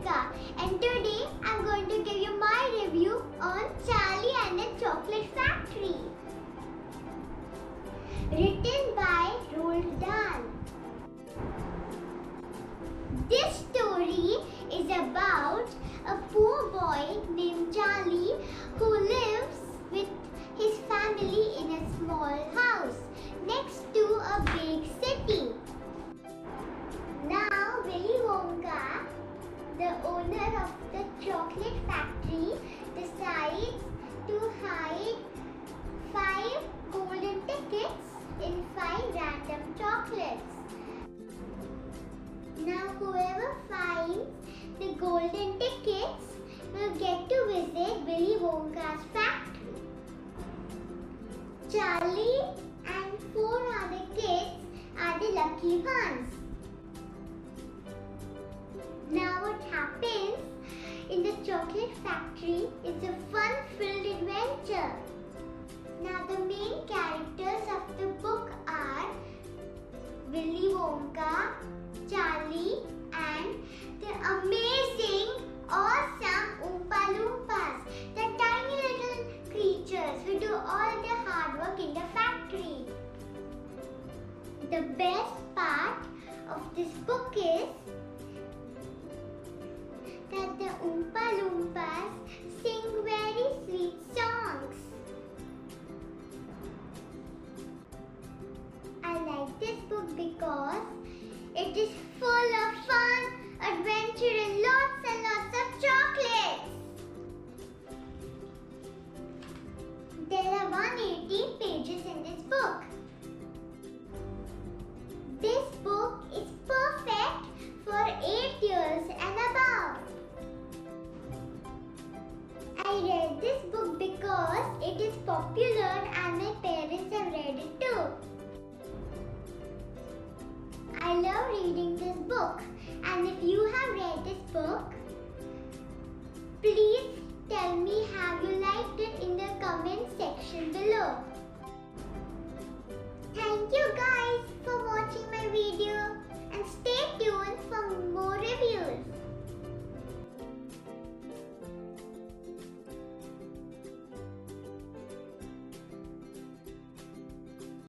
Anika, and today I'm going to give you my review on Charlie and the Chocolate Factory. Written by Roald Dahl. This story is about a poor boy named Charlie who lives with his family in a small house next to a big city. Now Willy Wonka, the owner of the chocolate factory, decides to hide 5 golden tickets in 5 random chocolates. Now whoever finds the golden tickets will get to visit Willy Wonka's factory. Charlie and 4 other kids are the lucky ones. Now what happens in the chocolate factory is a fun-filled adventure. Now the main characters of the book are Willy Wonka, Charlie, and the amazing, awesome Oompa Loompas, the tiny little creatures who do all the hard work in the factory. The best part of this book is that the Oompa Loompas sing very sweet songs. I like this book because it is full of fun, adventure, and lots of chocolates. There are 118 pages in this book. This book is perfect for 8 years and above. I read this book because it is popular and my parents have read it too. I love reading this book, and if you have read this book, please tell me how you liked it in the comment section.